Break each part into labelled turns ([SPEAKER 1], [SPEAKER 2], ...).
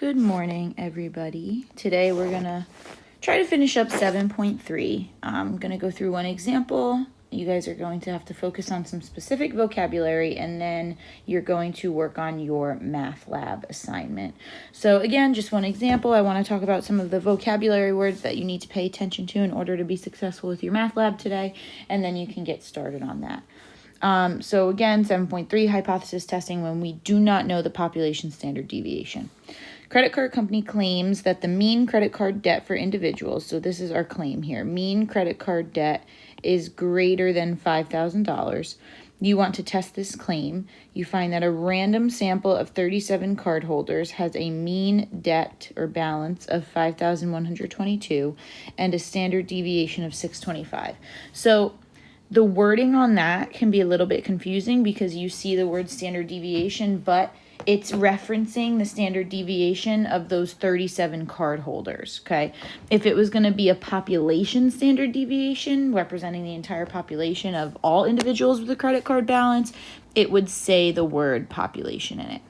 [SPEAKER 1] Good morning, everybody. Today we're going to try to finish up 7.3. I'm going to go through one example. You guys are going to have to focus on some specific vocabulary, and then you're going to work on your math lab assignment. So again, just one example. I want to talk about some of the vocabulary words that you need to pay attention to in order to be successful with your math lab today, and then you can get started on that. So again, 7.3, hypothesis testing when we do not know the population standard deviation. Credit card company claims that the mean credit card debt for individuals, so this is our claim here, mean credit card debt is greater than $5,000. You want to test this claim. You find that a random sample of 37 cardholders has a mean debt or balance of $5,122 and a standard deviation of 625. So the wording on that can be a little bit confusing because you see the word standard deviation, but it's referencing the standard deviation of those 37 card holders, okay? If it was going to be a population standard deviation representing the entire population of all individuals with a credit card balance, it would say the word population in it.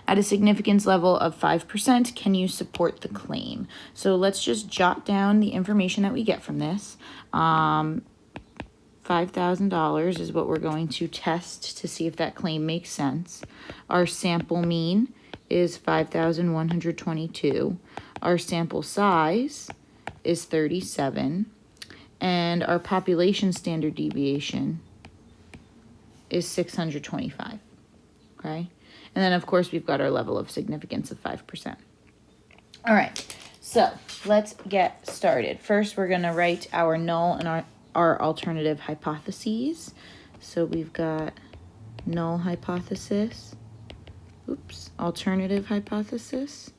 [SPEAKER 1] At a significance level of 5%, can you support the claim? So let's just jot down the information that we get from this. $5,000 is what we're going to test to see if that claim makes sense. Our sample mean is 5,122. Our sample size is 37. And our population standard deviation is 625. Okay? And then, of course, we've got our level of significance of 5%. All right. So let's get started. First, we're going to write our null and our alternative hypotheses. So we've got null hypothesis, alternative hypothesis.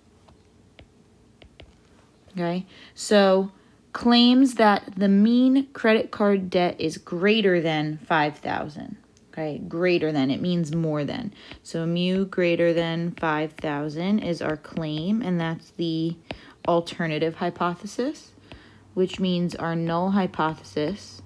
[SPEAKER 1] Okay, so claims that the mean credit card debt is greater than 5,000. Okay, greater than, it means more than. So mu greater than 5,000 is our claim, and that's the alternative hypothesis, which means our null hypothesis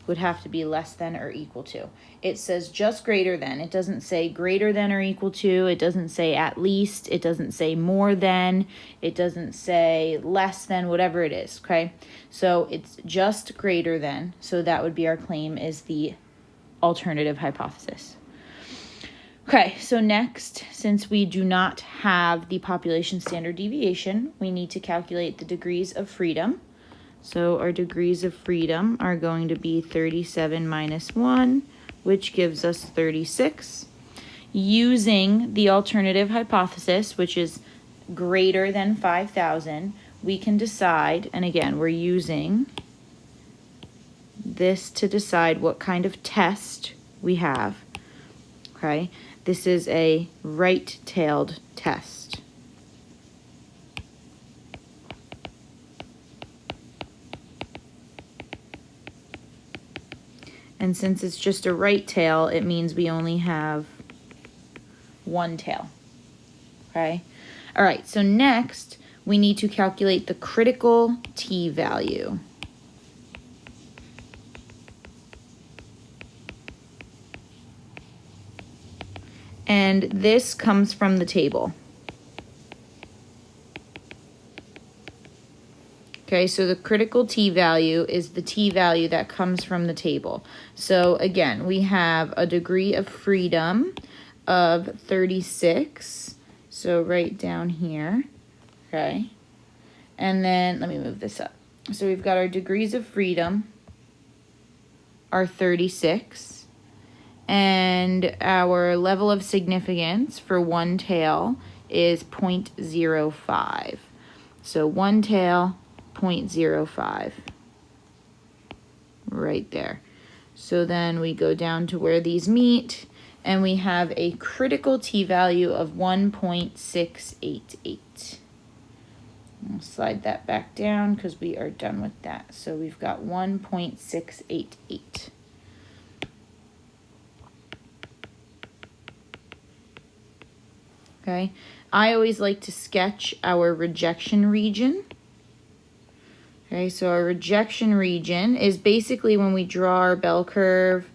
[SPEAKER 1] would have to be less than or equal to. It says just greater than. It doesn't say greater than or equal to. It doesn't say at least. It doesn't say more than. It doesn't say less than, whatever it is, okay? So it's just greater than. So that would be our claim is the alternative hypothesis. Okay, so next, since we do not have the population standard deviation, we need to calculate the degrees of freedom. So our degrees of freedom are going to be 37 minus 1, which gives us 36. Using the alternative hypothesis, which is greater than 5,000, we can decide, and again, we're using this to decide what kind of test we have. Okay, this is a right-tailed test. And since it's just a right tail, it means we only have one tail, okay? All right, so next, we need to calculate the critical t-value. And this comes from the table. Okay, so the critical t-value is the t-value that comes from the table. So again, we have a degree of freedom of 36. So right down here, okay? And then, let me move this up. So we've got our degrees of freedom are 36. And our level of significance for one tail is 0.05. So one tail, 0.05 right there. So then we go down to where these meet, and we have a critical t-value of 1.688. I'll slide that back down because we are done with that. So we've got 1.688. Okay, I always like to sketch our rejection region. Okay, so our rejection region is basically when we draw our bell curve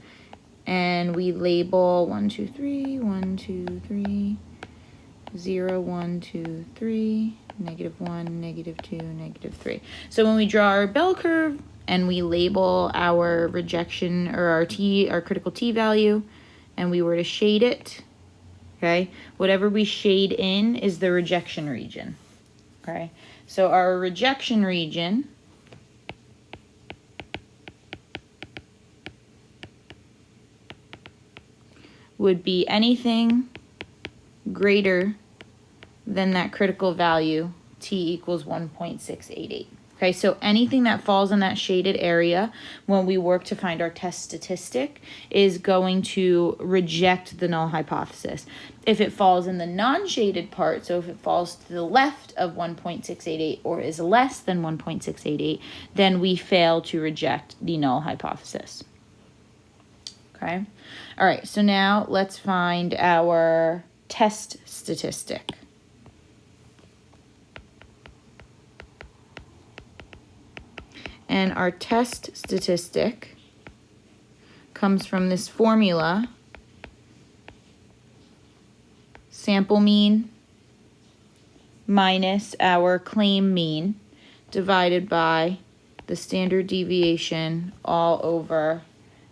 [SPEAKER 1] and we label 1, 2, 3, 1, 2, 3, 0, 1, 2, 3, negative 1, negative 2, negative 3. So when we draw our bell curve and we label our rejection or our critical T value, and we were to shade it, okay, whatever we shade in is the rejection region, okay? So our rejection region would be anything greater than that critical value, T equals 1.688. Okay, so anything that falls in that shaded area when we work to find our test statistic is going to reject the null hypothesis. If it falls in the non-shaded part, so if it falls to the left of 1.688 or is less than 1.688, then we fail to reject the null hypothesis. Okay, all right, so now let's find our test statistic. And our test statistic comes from this formula, sample mean minus our claim mean divided by the standard deviation all over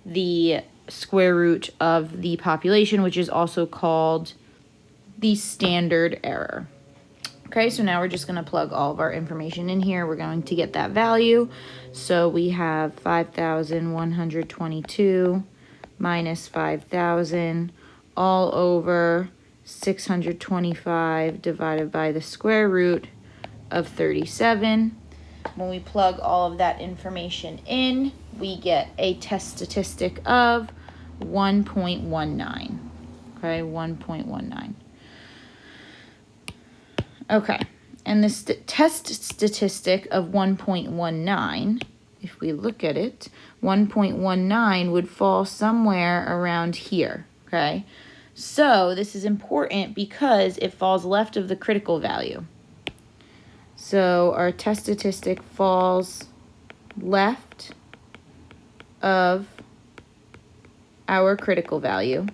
[SPEAKER 1] the square root of the population, which is also called the standard error. Okay, so now we're just going to plug all of our information in here. We're going to get that value. So we have 5,122 minus 5,000 all over 625 divided by the square root of 37. When we plug all of that information in, we get a test statistic of 1.19. Okay, 1.19. Okay, and this test statistic of 1.19, if we look at it, 1.19 would fall somewhere around here, okay? So this is important because it falls left of the critical value. So our test statistic falls left of our critical value.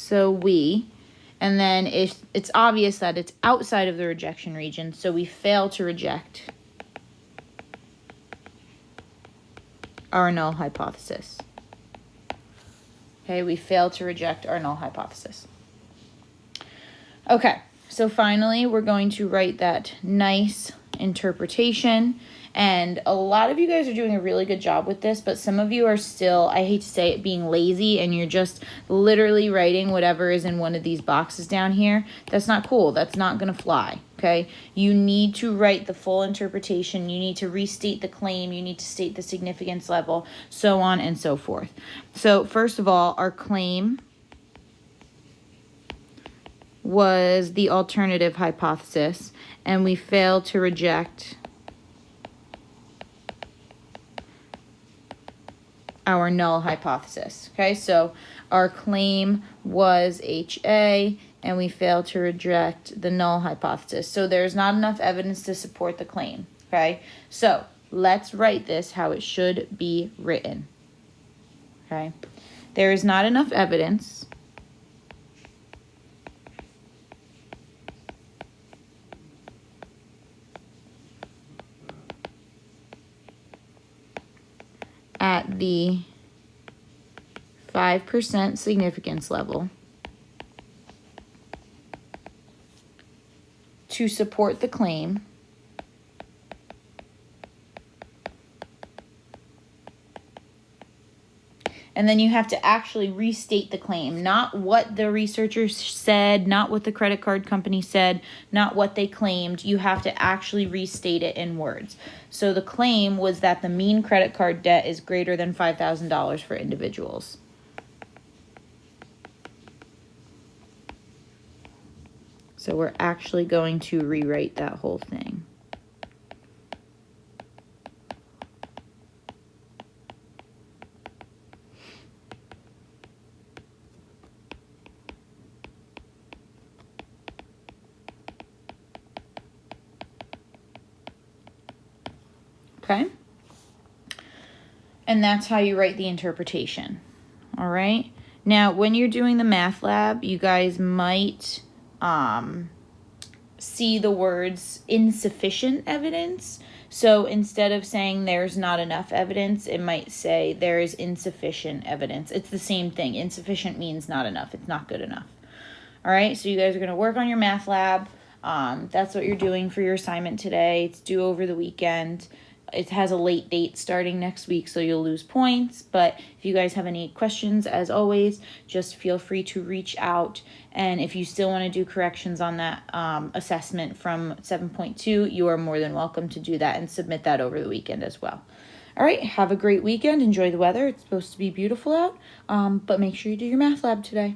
[SPEAKER 1] So and then if it's obvious that it's outside of the rejection region, so we fail to reject our null hypothesis. Okay, we fail to reject our null hypothesis. Okay, so finally we're going to write that nice interpretation. And a lot of you guys are doing a really good job with this, but some of you are still, I hate to say it, being lazy, and you're just literally writing whatever is in one of these boxes down here. That's not cool. That's not going to fly, okay? You need to write the full interpretation. You need to restate the claim. You need to state the significance level, so on and so forth. So first of all, our claim was the alternative hypothesis, and we failed to reject our null hypothesis. Okay, so our claim was HA, and we failed to reject the null hypothesis. So there's not enough evidence to support the claim. Okay, so let's write this how it should be written. Okay, there is not enough evidence at the 5% significance level to support the claim and then you have to actually restate the claim, not what the researchers said, not what the credit card company said, not what they claimed. You have to actually restate it in words. So the claim was that the mean credit card debt is greater than $5,000 for individuals. So we're actually going to rewrite that whole thing. Okay? And that's how you write the interpretation. All right? Now, when you're doing the math lab, you guys might see the words insufficient evidence. So instead of saying there's not enough evidence, it might say there is insufficient evidence. It's the same thing. Insufficient means not enough. It's not good enough. All right, so you guys are going to work on your math lab. That's what you're doing for your assignment today. It's due over the weekend. It has a late date starting next week, so you'll lose points. But if you guys have any questions, as always, just feel free to reach out. And if you still want to do corrections on that assessment from 7.2, you are more than welcome to do that and submit that over the weekend as well. All right, have a great weekend. Enjoy the weather. It's supposed to be beautiful out, but make sure you do your math lab today.